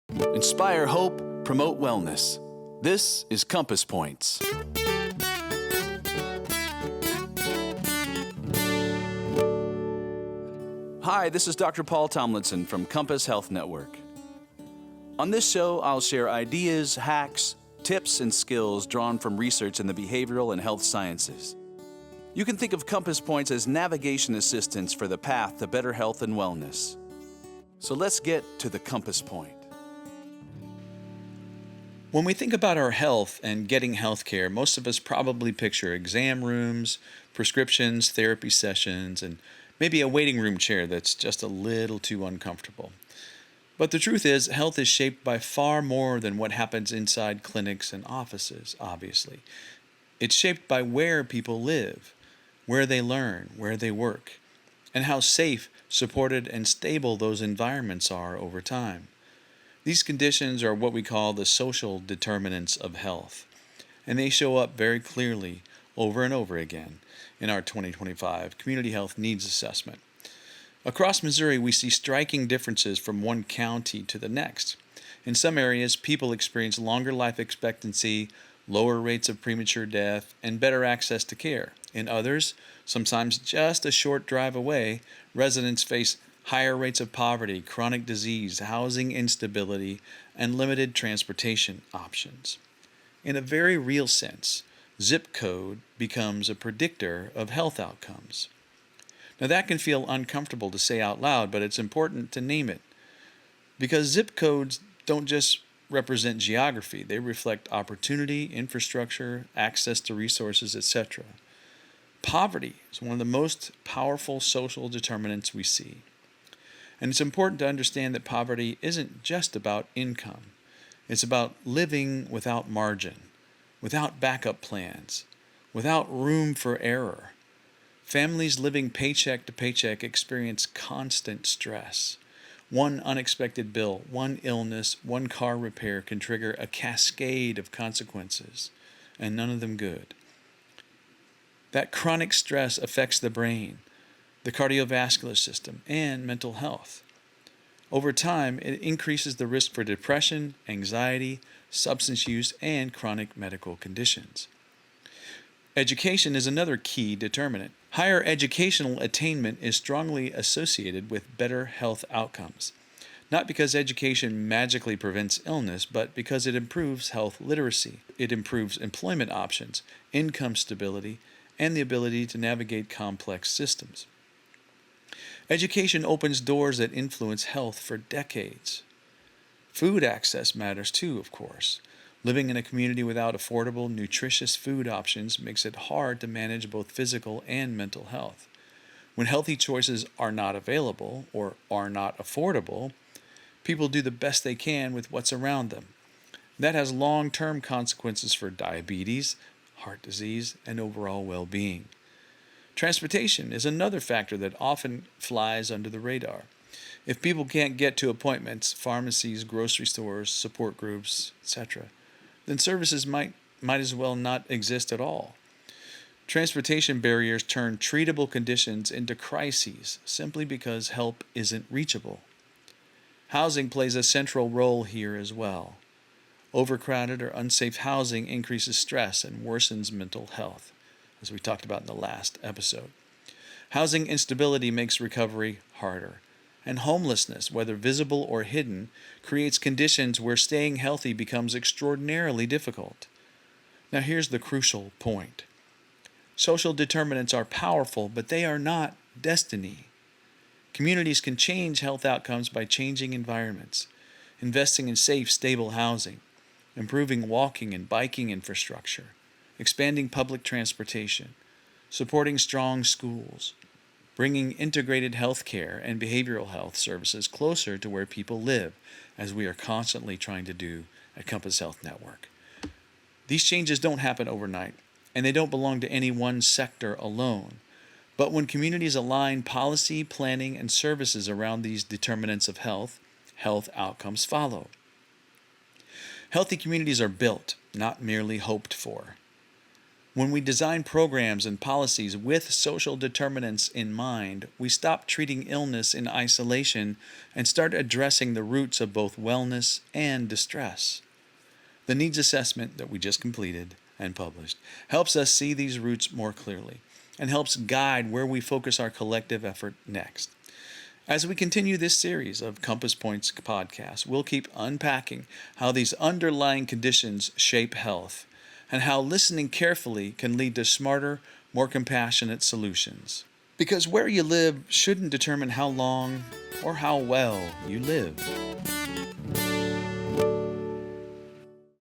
Inspire hope, promote wellness. This is Compass Points. Hi, this is Dr. Paul Tomlinson from Compass Health Network. On this show, I'll share ideas, hacks, tips, and skills drawn from research in the behavioral and health sciences. You can think of Compass Points as navigation assistance for the path to better health and wellness. So let's get to the Compass Point. When we think about our health and getting health care, most of us probably picture exam rooms, prescriptions, therapy sessions, and maybe a waiting room chair that's just a little too uncomfortable. But the truth is, health is shaped by far more than what happens inside clinics and offices, obviously. It's shaped by where people live, where they learn, where they work, and how safe, supported, and stable those environments are over time. These conditions are what we call the social determinants of health, and they show up very clearly over and over again in our 2025 Community Health Needs Assessment. Across Missouri, we see striking differences from one county to the next. In some areas, people experience longer life expectancy, lower rates of premature death, and better access to care. In others, sometimes just a short drive away, residents face higher rates of poverty, chronic disease, housing instability, and limited transportation options. In a very real sense, zip code becomes a predictor of health outcomes. Now that can feel uncomfortable to say out loud, but it's important to name it. Because zip codes don't just represent geography, they reflect opportunity, infrastructure, access to resources, etc. Poverty is one of the most powerful social determinants we see. And it's important to understand that poverty isn't just about income. It's about living without margin, without backup plans, without room for error. Families living paycheck to paycheck experience constant stress. One unexpected bill, one illness, one car repair can trigger a cascade of consequences, and none of them good. That chronic stress affects the brain, the cardiovascular system, and mental health. Over time, it increases the risk for depression, anxiety, substance use, and chronic medical conditions. Education is another key determinant. Higher educational attainment is strongly associated with better health outcomes, not because education magically prevents illness, but because it improves health literacy. It improves employment options, income stability, and the ability to navigate complex systems. Education opens doors that influence health for decades. Food access matters too, of course. Living in a community without affordable, nutritious food options makes it hard to manage both physical and mental health. When healthy choices are not available or are not affordable, people do the best they can with what's around them. That has long-term consequences for diabetes, heart disease, and overall well-being. Transportation is another factor that often flies under the radar. If people can't get to appointments, pharmacies, grocery stores, support groups, etc., then services might as well not exist at all. Transportation barriers turn treatable conditions into crises simply because help isn't reachable. Housing plays a central role here as well. Overcrowded or unsafe housing increases stress and worsens mental health, as we talked about in the last episode. Housing instability makes recovery harder, and homelessness, whether visible or hidden, creates conditions where staying healthy becomes extraordinarily difficult. Now here's the crucial point. Social determinants are powerful, but they are not destiny. Communities can change health outcomes by changing environments, investing in safe, stable housing, improving walking and biking infrastructure, expanding public transportation, supporting strong schools, bringing integrated health care and behavioral health services closer to where people live, as we are constantly trying to do at Compass Health Network. These changes don't happen overnight, and they don't belong to any one sector alone. But when communities align policy, planning, and services around these determinants of health, health outcomes follow. Healthy communities are built, not merely hoped for. When we design programs and policies with social determinants in mind, we stop treating illness in isolation and start addressing the roots of both wellness and distress. The needs assessment that we just completed and published helps us see these roots more clearly and helps guide where we focus our collective effort next. As we continue this series of Compass Points podcasts, we'll keep unpacking how these underlying conditions shape health and how listening carefully can lead to smarter, more compassionate solutions. Because where you live shouldn't determine how long or how well you live.